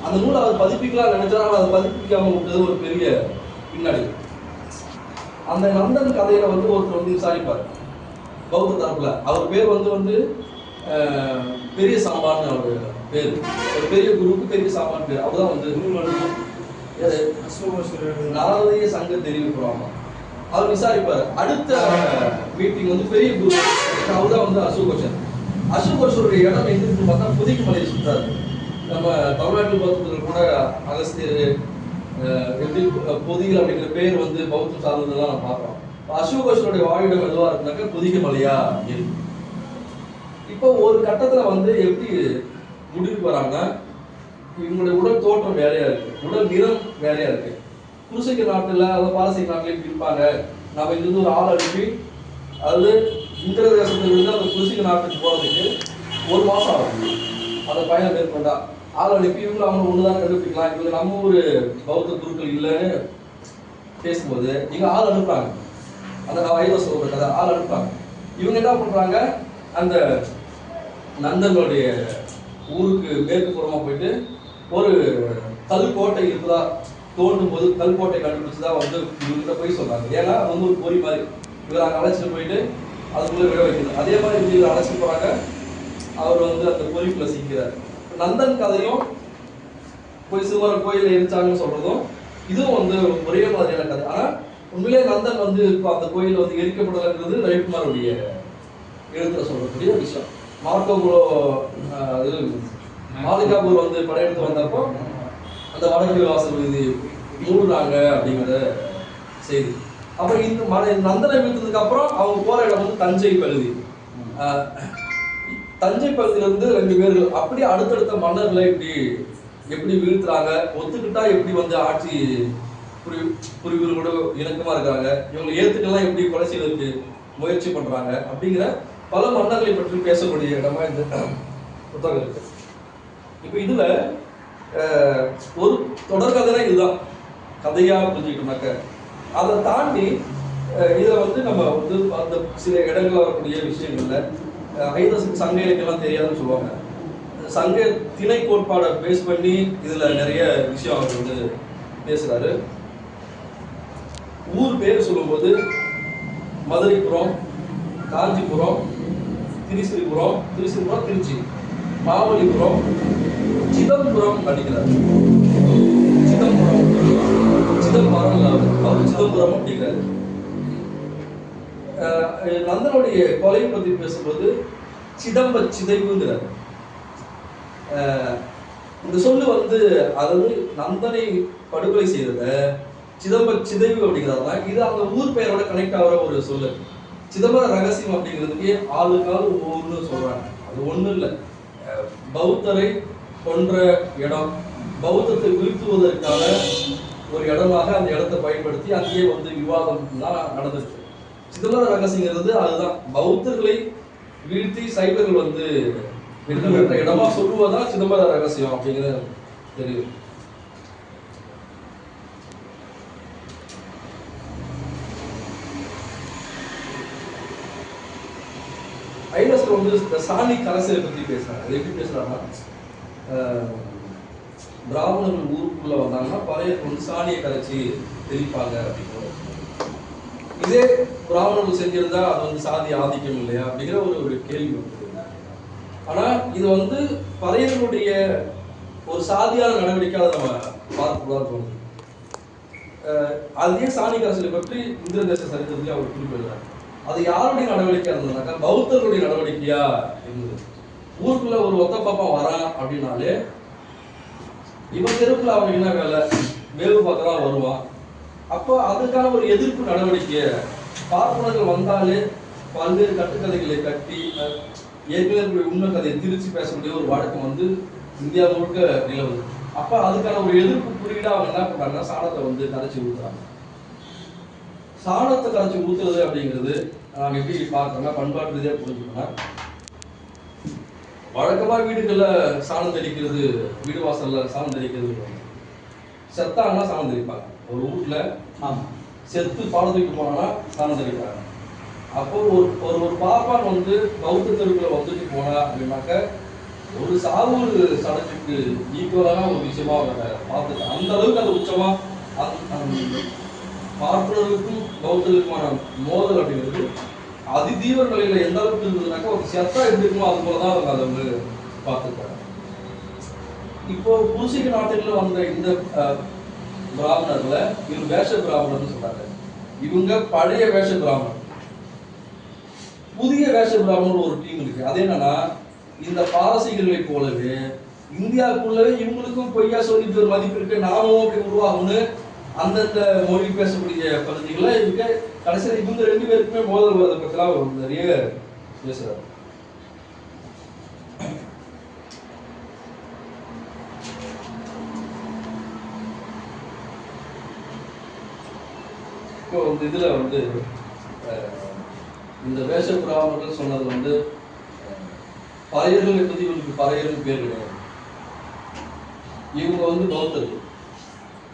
அந்த நூலை அவர் பதிப்பிக்கலாம் நினைச்சாலும் அதை பதிப்பிக்காம விட்டது ஒரு பெரிய பின்னாடி. அந்த நந்தன் கதையில வந்து ஒருத்தர் வந்து விசாரிப்பார் பௌத்த தரப்புல. அவர் பேர் வந்து பெரிய சாம்பான்னு அவர் பேர். ஒரு பெரிய குருவுக்கு பெரிய சாம்பான் பேர். அவர் தான் வந்து நாரதிய சங்க தெரிவிக்கிறாங்க. அவர் விசாரிப்பார். அடுத்த மீட்டிங் வந்து பெரிய குரு, அவர் தான் வந்து அசோகோஷர். அசோகோஷருடைய இடம் எங்க இருக்கு பார்த்தா புதிக்கு மலையை சுற்றாரு. நம்ம தமிழ்நாட்டில் பௌத்தர்கள் கூட அகஸ்தியர் எப்படி பொதிகள் அப்படிங்கிற பேர் வந்து பௌத்தம் சார்ந்ததெல்லாம் நம்ம பார்க்கலாம். அசோகோஷருடைய வாழிடம் எதுவா இருக்குனாக்கா புதிக மலையா இருக்கு. இப்போ ஒரு கட்டத்துல வந்து எப்படி முடிவுக்கு வராங்கன்னா, இவங்களுடைய உடல் தோற்றம் வேறையா இருக்கு, உடல் நிறம் வேறையா இருக்கு. குருசிக்க நாட்டுல அதாவது பாரசீக நாட்டிலே இருப்பாங்க. நம்ம இங்கிருந்து ஒரு ஆள் அனுப்பி, அதாவது இந்திர தேசத்திலிருந்து அந்த குருசிக்க நாட்டுக்கு போறதுக்கு 1 மாசம் ஆகும். அந்த பயணம் மேற்கொண்டா ஆள் அனுப்பி இவங்க அவங்க ஒண்ணுதான் கண்டுபிடிக்கலாம். இவங்க நம்ம ஒரு பௌத்த குருக்கள் இல்லைன்னு பேசும்போது இங்க ஆள் அனுப்புறாங்க. அந்த ஐதோ சொல்ற கதை ஆள் அனுப்புறாங்க. இவங்க என்ன பண்றாங்க, அந்த நந்தனுடைய ஊருக்கு மேற்கு புறமா போயிட்டு ஒரு கல்கோட்டை இருக்குதா தோண்டும் போது கல்கோட்டை கண்டுபிடிச்சுதான் வந்து இவர்கிட்ட போய் சொல்றாங்க. ஏன்னா வந்து ஒரு பொறி மாதிரி இவர் அங்கே அழைச்சிட்டு போயிட்டு அதுக்குள்ள விட வைக்கிறது. அதே மாதிரி இவர் அழைச்சிட்டு போறாங்க. அவர் வந்து அந்த பொறிக்குள்ள சிக்கிறார். நந்தன் கதையும் போய் சிவன் கோயில எரிச்சாங்கன்னு சொல்றதும் இதுவும் வந்து ஒரே மாதிரியான கதை. ஆனா உண்மையிலே நந்தன் வந்து இப்போ அந்த கோயில் வந்து எரிக்கப்படலைங்கிறது ரவிக்குமாருடைய எழுத்துல சொல்லக்கூடிய விஷயம். மாலிகாபூர் வந்து படையெடுத்து வந்தப்போ அந்த வடக்கு வாசல் வீதி மூடுறாங்க அப்படிங்கிற செய்தி. அப்புறம் இந்த நந்தனை வீழ்த்ததுக்கு அப்புறம் அவங்க போற இடம் வந்து தஞ்சை பகுதி. தஞ்சை பகுதியில இருந்து 2 பேர்கள் அப்படியே அடுத்தடுத்த மன்னர்களை எப்படி வீழ்த்துறாங்க, ஒத்துக்கிட்டா எப்படி வந்து ஆட்சி புரிவுகளோட இணக்கமா இருக்காங்க, இவங்க ஏத்துக்கெல்லாம் எப்படி கொலை செய்வதற்கு முயற்சி பண்றாங்க அப்படிங்கிற பல மன்னர்களை பற்றி பேசக்கூடிய இடமா இந்த புத்தகம் இருக்கு. இப்போ இதுல ஒரு தொடர்கதை இதுதான் கதையா புரிஞ்சுக்கிட்டோம்னாக்க, அதை தாண்டி இதுல வந்து நம்ம வந்து அந்த சில இடங்கள்ல வரக்கூடிய விஷயங்கள்ல ஐதசுக்கு சங்க இலக்கியெல்லாம் தெரியாதுன்னு சொல்லுவாங்க. சங்க திணை கோட்பாடை பேஸ் பண்ணி இதுல நிறைய விஷயம் அவர் வந்து பேசுறாரு. ஊர் பேர் சொல்லும்போது மதுரைப்புறம், காஞ்சிபுரம், திருச்சிபுரம், திருச்சி, மாமல்லிபுரம், சிதம்பரம் அப்படிங்கிறார். சிதம்பரம் அப்படிங்கிறாரு. நந்தனுடைய கொலை பத்தி பேசும்போது சிதம்ப சிதைவுங்கிறார். இந்த சொல்லு வந்து அதாவது நந்தனை படுகொலை செய்யறத சிதம்ப சிதைவு அப்படிங்கிறதுனா இது அந்த ஊர் பெயரோட கனெக்ட் ஆகிற ஒரு சொல்லு. சிதம்பர ரகசியம் அப்படிங்கிறதுக்கு ஆளுக்கால் ஒவ்வொன்று சொல்றாங்க. அது ஒன்றும் இல்லை, பௌத்தரை கொன்ற இடம், பௌத்தத்தை வீழ்த்துவதற்கான ஒரு இடமாக அந்த இடத்தை பயன்படுத்தி அங்கேயே வந்து விவாதம் தான் நடந்துச்சு. சிதம்பர ரகசியங்கிறது அதுதான், பௌத்தர்களை வீழ்த்தி சைவர்கள் வந்து வெற்றி பெற்ற இடமா சொல்லுவதான் சிதம்பர ரகசியம் அப்படிங்கிறது தெரியும். ஐலஸ்ல வந்து இந்த சாணி கரசலை பத்தி பேசுறாங்க. அது எப்படி பேசுறாங்கன்னா, பிராமணர்கள் ஊருக்குள்ள வந்தாங்கன்னா பழையருக்கு வந்து சாணியை கரைச்சி தெளிப்பாங்க அப்படின்னு. இதே பிராமணர்கள் செஞ்சிருந்தா அது வந்து சாதி ஆதிக்கம் இல்லையா அப்படிங்கிற ஒரு கேள்வி வந்து. ஆனா இது வந்து பழையர்களுடைய ஒரு சாதியான நடவடிக்கை அதை நம்ம பார்க்கக்கூடாது தோணுது. அதே சாணி கரசலை பற்றி இந்திர தேச சரித்திரத்திலே அவர் குறிப்பிடுறாங்க. அது யாருடைய நடவடிக்கை இருந்ததுனாக்கா பௌத்தர்களுடைய நடவடிக்கையா இருந்தது. ஊருக்குள்ள ஒரு ஒத்த பாப்பா வரான் அப்படின்னாலே இவன் தெருப்புல அவனுக்கு என்ன வேலை, வேவு பார்க்கதான் வருவான். அப்போ அதுக்கான ஒரு எதிர்ப்பு நடவடிக்கை, பார்ப்பனர்கள் வந்தாலே பல்வேறு கட்டுக்கதைகளை கட்டி ஏற்கனவே உண்மை கதையை திருச்சி பேசக்கூடிய ஒரு வழக்கம் வந்து இந்தியா முழுக்க நிலவுது. அப்ப அதுக்கான ஒரு எதிர்ப்பு குறியீடா அவங்க என்ன பண்றாங்கன்னா சாணத்தை வந்து கரைச்சி ஊத்துறாங்க. சாணத்தை கரைச்சி ஊத்துறது அப்படிங்கிறது நாங்கள் எப்படி பார்க்கறோம்னா பண்பாட்டு ரீதியாக புரிஞ்சுக்கோன்னா, வழக்கமா வீடுகள்ல சாணம் தெளிக்கிறது, வீடு வாசல்ல சாணம் தெளிக்கிறது, செத்தாங்கன்னா சாணம் தெளிப்பாங்க. ஒரு வீட்டுல செத்து பாடத்துக்கு போனா சாணம் தெளிப்பாங்க. அப்போ ஒரு பாப்பான் வந்து பௌத்த தெருவுக்குள்ள வந்துட்டு போனா அப்படின்னாக்க ஒரு சாவு சடங்குக்கு ஈக்குவலான ஒரு விஷயமா அவங்க பார்த்துட்டு அந்த அளவுக்கு அந்த உச்சமா பார்ப்பனருக்கும் பௌத்தருக்குமான மோதல் அப்படிங்கிறது அதிதீவிர நிலையில எந்த அளவுக்கு இருந்ததுனாக்கா ஒரு செத்தா எப்படி இருக்குமோ அது போலதான் அவங்க அதை வந்து பார்த்துருக்காங்க. இப்போ பூசிக நாட்டில் வந்த இந்த பிராமணர்ல இவங்க வேஷ பிராமணர்னு சொல்றாங்க. இவங்க பழைய வேஷ பிராமணர். புதிய வேஷ பிராமணர் ஒரு டீம் இருக்கு. அது என்னன்னா இந்த பாரசீகர்களை போலவே இந்தியாவுக்குள்ளவே இவங்களுக்கும் பொய்யா சொல்லிட்டு ஒரு மதிப்பு இருக்கு, நாமும் அப்படி உருவாகும்னு அந்தந்த மொழி பேசக்கூடிய பகுதிகளை இவங்க கடைசியில் இவங்க 2 பேருக்குமே மோதல் வருவதை பற்றிலாம் நிறைய பேசுறாரு. இப்போ இதுல இந்த வேஷ பிராமணர்கள் சொன்னது பறையர்கள் என்பது இவங்களுக்கு பறையர்கள் பேர் கிடையாது. இவங்க பௌத்தர்கள்.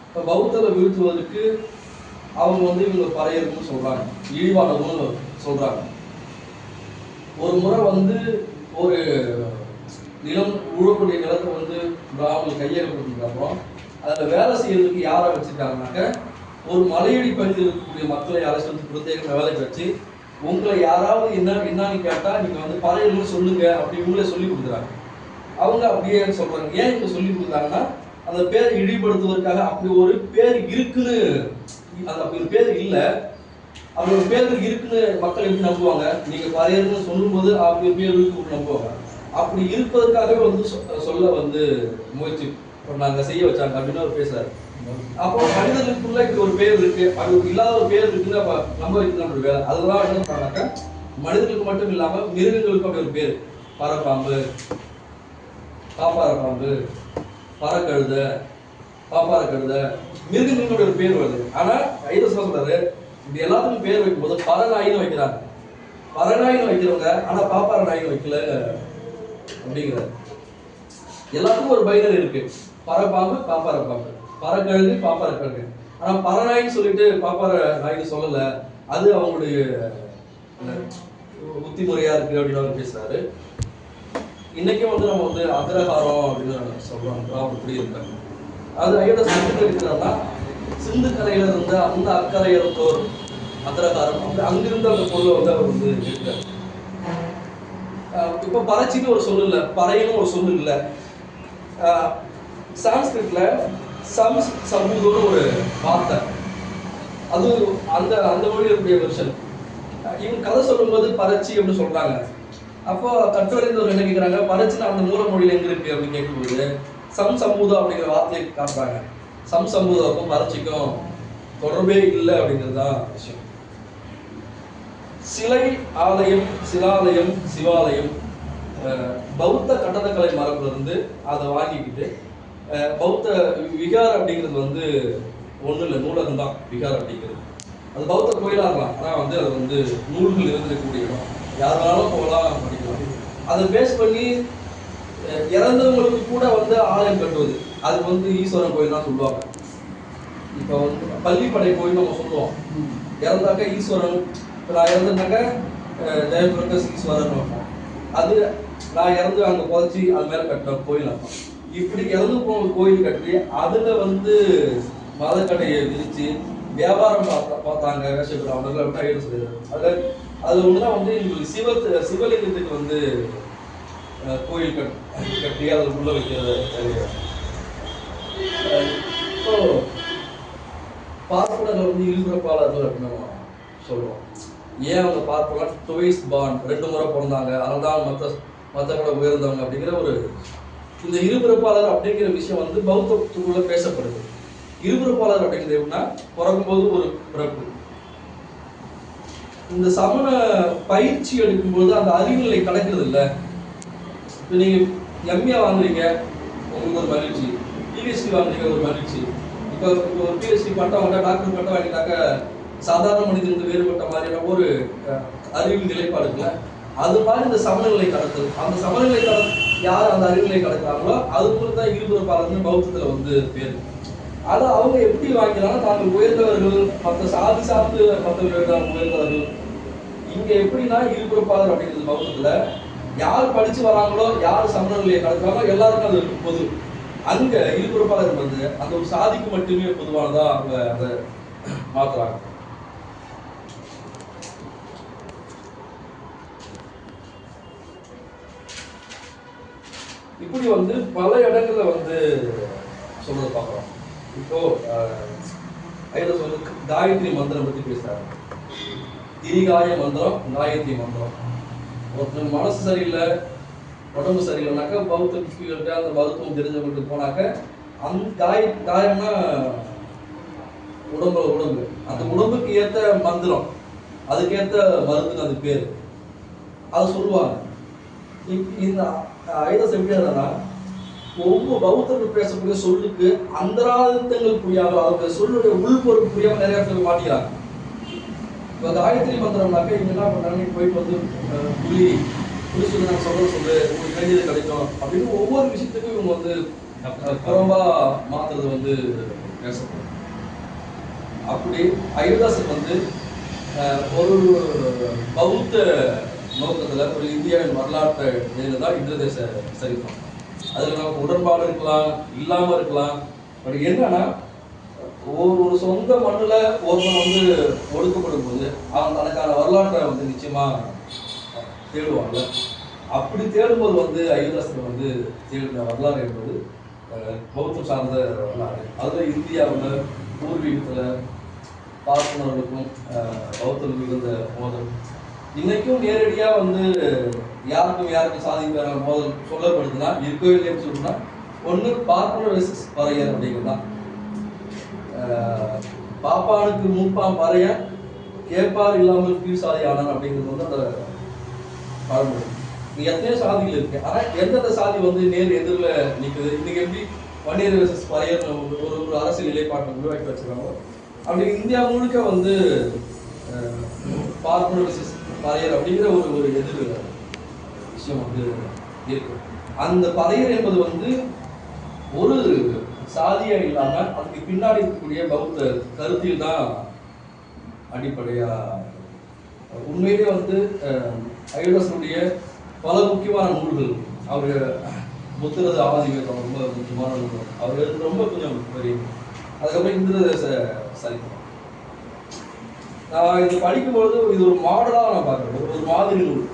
இப்போ பௌத்தரை வீழ்த்துவதற்கு அவங்க இவங்க பறையர்கள்னு சொல்றாங்க, இழிவானவங்க சொல்றாங்க. ஒரு முறை ஒரு நிலம் உழக்கூடிய நிலத்தை பிராமணர்கள் கையெழுத்துக்கு அப்புறம் அதில் வேலை செய்யறதுக்கு யாரை வச்சிருக்காங்கனாக்க ஒரு மலையடி பகுதியில் இருக்கக்கூடிய மக்களை யாராச்சும் பிரத்யேக வேலைக்கு வச்சு உங்களை யாராவது என்னன்னு கேட்டா நீங்க பறையர்கள் சொல்லுங்க அப்படி இவங்களே சொல்லி கொடுக்குறாங்க. அவங்க அப்படியே சொல்றாங்க. ஏன் இவங்க சொல்லி கொடுக்குறாங்கன்னா அந்த பேரை இழிவுபடுத்துவதற்காக அப்படி ஒரு பேர் இருக்குன்னு, அப்படி ஒரு பேர் இல்லை, அப்படி ஒரு பேர் இருக்குன்னு மக்கள் எப்படி நம்புவாங்க? நீங்க பறையர்கள்னு சொல்லும் போது அப்படி ஒரு பேர் இருக்கு நம்புவாங்க. அப்படி இருப்பதற்காகவே சொல்ல முயற்சி பண்ணாங்க, செய்ய வச்சாங்க அப்படின்னு அவர் பேசுறாரு. அப்போ மனிதர்களுக்குள்ள இப்படி ஒரு பேர் இருக்கு, அது இல்லாத ஒரு பேர் இருக்குன்னு அப்ப நம்ப வைக்கணும் வேலை. அதெல்லாம் என்ன பண்ணாக்க மனிதர்களுக்கு மட்டும் இல்லாம மிருகங்களுக்கும் அப்படி ஒரு பேர், பறப்பாம்பு, காப்பார பாம்பு, பறக்கழுத, பாப்பார கழுத, மிருகங்களுடைய ஒரு பேர் வருது. ஆனா ஐதர் சொல்றாரு இப்படி எல்லாத்துக்கும் பேர் வைக்கும்போது பறநாயின்னு வைக்கிறாங்க. பறநாயின்னு வைக்கிறவங்க ஆனா பாப்பார நாயின்னு வைக்கல அப்படிங்கிறார். எல்லாத்துக்கும் ஒரு பைனரி இருக்கு, பறப்பாம்பு பாப்பார பாம்பு, பறக்கழுது பாப்பார கழுது. ஆனா பறநாயின்னு சொல்லிட்டு பாப்பார நாயின்னு சொல்லல, அது அவங்களுடைய புத்தி முறையா இருக்கு அப்படின்னு அவர் பேசுறாரு. இன்னைக்கும் நம்ம அக்ரஹாரம் அப்படின்னு சொல்றோம், அப்படி இருக்காங்க. அது ஐயோட சிந்து இருக்கிறாங்கன்னா சிந்து கரையில இருந்த அந்த அக்கறையில இருந்தோர் அக்ரஹாரம், அங்கிருந்து அந்த பொருளை அவர் இருக்காரு. இப்ப பறச்சின்னு ஒரு சொல்லு இல்லை, பறையின்னு ஒரு சொல்லு இல்லை. சான்ஸ்கிரிட்ல சமூகம்னு ஒரு வார்த்தை, அது அந்த அந்த மொழியுடைய வெர்ஷன். இவங்க கதை சொல்லும்போது பறச்சி அப்படின்னு சொல்றாங்க. அப்போ கட்டுரைந்தவர் என்ன கேட்குறாங்க, பறச்சின்னு அந்த மூல மொழியில எங்க இருக்கு அப்படின்னு கேட்கும்போது சமூதம் அப்படிங்கிற வார்த்தையை காட்டுறாங்க. சமூதாவுக்கும் பறச்சிக்கும் தொடர்பே இல்லை அப்படிங்கிறதுதான் விஷயம். சிலை ஆலயம், சிலாலயம், சிவாலயம் பௌத்த கட்டடக்கலை மரபுல இருந்து அதை வாங்கிக்கிட்டு பௌத்த விகார் அப்படிங்கிறது ஒன்றும் இல்லை, நூலகம் தான் விகார் அப்படிங்கிறது. அது பௌத்த கோயிலாக இருக்கலாம், ஆனால் அது நூல்கள் இருந்திருக்கக்கூடிய இடம், யாருனாலும் போகலாம் படிக்கலாம். அதை பேஸ் பண்ணி இறந்தவங்களுக்கு கூட ஆலயம் கட்டுவது, அது ஈஸ்வரன் கோயில் தான் சொல்லுவாங்க. இப்போ பள்ளிப்படை கோயில் நம்ம சொல்லுவோம், இறந்தாக்க ஈஸ்வரன். இப்போ நான் இறந்துனாக்க ஜெயபிரகாஷ் ஈஸ்வரன் வைப்போம். அது நான் இறந்து அங்கே புதைச்சி அது மேலே கட்டுற கோயில் வைப்போம். இப்படி இறந்து போன கோயில் கட்டி அதில் மதக்கடையை விரித்து வியாபாரம் பார்த்தாங்க வேஷப்பட அவர்கள் அப்படின்னு ஐடியா சொல்லிடுறாங்க. அதில் ஒன்றுதான் எங்களுக்கு சிவலிங்கத்துக்கு கோயில் கட்டி அதில் உள்ள வைக்கிறது. இப்போ பார்ப்பனர்கள் இழிபிறப்பாளர்கள் அப்படின்னு நம்ம சொல்லுவோம். ஏன் அவங்க பார்ப்பனர் டுவைஸ் பார்ன், 2 முறை பிறந்தாங்க, அதனால்தான் மற்ற கூட உயர்ந்தவங்க அப்படிங்கிற ஒரு இந்த இருபிறப்பாளர் அப்படிங்கிற விஷயம் பௌத்தத்துக்குள்ள பேசப்படுது. இருபிறப்பாளர் அப்படிங்கிறது எப்படின்னா பிறக்கும்போது ஒரு பிறப்பு. இந்த சமண பயிற்சி எடுக்கும்போது அந்த அறிவுநிலை கிடைக்கிறது இல்லை. இப்போ நீங்க எம்ஏ வாங்குறீங்க, உங்களுக்கு ஒரு மகிழ்ச்சி, பிஹெச்டி வாங்குறீங்க ஒரு மகிழ்ச்சி. இப்போ ஒரு பிஹெச்டி பட்டம் டாக்டர் பட்டம் வாங்கிட்டாக்க சாதாரண மனிதனுக்கு வேறுபட்ட மாதிரியான ஒரு அறிவு நிலைப்பாடு இருக்குல்ல, அது மாதிரி இந்த சமநிலை கடத்தல். அந்த சமநிலை யார் அந்த அறிவுநிலை கடக்கிறாங்களோ அதுக்கு தான் இருபிறப்பாளர்னு பௌத்தத்துல பேரு. அதை அவங்க எப்படி வாங்கிக்கிறாங்க, தாங்கள் உயர்ந்தவர்கள், மற்ற சாதி சார்ந்து மற்றவர்கள் உயர்ந்தவர்கள். இங்க எப்படின்னா இருபிறப்பாளர் அப்படிங்கிறது பௌத்தத்துல யார் படிச்சு வராங்களோ, யார் சமண நிலையை கடக்கிறாங்களோ எல்லாருக்கும் அது பொது. அங்க ஈழப்பரப்பாளர் வந்து அந்த ஒரு சாதிக்கு மட்டுமே பொதுவானதா அவங்க அதை மாத்துறாங்க. இப்படி வந்து பல இடங்கள்ல வந்து சொல்றத பார்க்குறோம். இப்போ ஐயர் சொல்லு காயத்ரி மந்திரம் பத்தி பேசுறாங்க. திரிகாய மந்திரம், காயத்ரி மந்திரம். ஒருத்தர் மனசு சரியில்லை, உடம்பு சரியில்லைனாக்கா பௌத்தர்கிட்ட அந்த மருத்துவம் தெரிஞ்சவங்களுக்கு போனாக்க அந்த காயம்னா உடம்பு அந்த உடம்புக்கு ஏற்ற மந்திரம், அதுக்கேற்ற மருந்துன்னு அது பேர், அதை சொல்லுவாங்க. இந்த ஐதஸ் எப்படி என்னன்னா ஒவ்வொரு பௌத்தர்கள் பேசக்கூடிய சொல்லுக்கு அந்தராதங்கள் புரியாம, அவங்க சொல்லுடைய உள்பொருள் புரியாம நிறைய பேர் மாட்டிக்கிறாங்க. இப்போ காயத்ரி மந்திரம்னாக்க இவங்க என்ன பண்றாங்க, போயிட்டு வந்து புலி சொல்லி நான் சொல்லு உங்களுக்கு வேண்டியது கிடைக்கும் அப்படின்னு ஒவ்வொரு விஷயத்துக்கும் இவங்க வந்து புறம்பா மாத்துறது வந்து பேசப்படும். அப்படி ஐதாசர் வந்து ஒரு பௌத்த நோக்கத்துல ஒரு இந்தியாவின் வரலாற்றை எழுதுதான் இந்திரதேச சரித்திரம். அதுல நமக்கு உடன்பாடு இருக்கலாம், இல்லாம இருக்கலாம். பட் என்னன்னா ஒரு சொந்த மண்ணுல ஒருவன் வந்து ஒடுக்கப்படும் போது அவன் தனக்கான வரலாற்றை வந்து நிச்சயமா தேடுவாங்கல்ல. அப்படி தேடும்போது வந்து ஐதாசர் வந்து தேடின வரலாறு என்பது பௌத்தம் சார்ந்த வரலாறு. அதுல இந்தியாவில் பூர்வீகத்துல பார்ப்பனர்களுக்கும் பௌத்தர்களுக்கும் இருந்த மோதல் இன்னைக்கும் நேரடியா வந்து யாருக்கும் சாதிக்கான மோதல் சொல்லப்படுதுன்னா இருக்கவே இல்லைன்னு சொல்லணும்னா ஒன்று பார்ப்பனர் வெர்சஸ் பறையர் அப்படிங்கிறதுதான். பாப்பானுக்கு மூப்பான் பறையன், கேட்பார் இல்லாமல் கீழ் சாதி ஆனான் அப்படிங்கிறது வந்து அந்த பழமொழி. இங்க எத்தனையோ சாதிகள் இருக்கு, ஆனா எந்தெந்த சாதி வந்து நேர் எதிரில் நிற்குது. இன்னைக்கு எப்படி வன்னியர் வெர்சஸ் பறையர் ஒரு அரசியல் நிலைப்பாட்டை உருவாக்கி வச்சிருக்காங்க, அப்படி இந்தியா முழுக்க வந்து பார்ப்பனர் வெர்சஸ் பறையர் அப்படிங்கிற ஒரு எதிர் விஷயம் வந்து இருக்கு. அந்த பறையர் என்பது வந்து ஒரு சாதியா இல்லாம அதுக்கு பின்னாடி இருக்கக்கூடிய பௌத்த கருத்தில் தான் அடிப்படையா. உண்மையிலே வந்து ஐதாசருடைய பல முக்கியமான நூல்கள், அவர் புத்தரது ஆதிவேதம் ரொம்ப முக்கியமான நூல், அவர் ரொம்ப கொஞ்சம் பெரிய. அதுக்கப்புறம் இந்திரதேச சரித்திரம் நான் இது படிக்கும்போது இது ஒரு மாடலாக நான் பார்க்குறேன், ஒரு மாதிரி நூல்.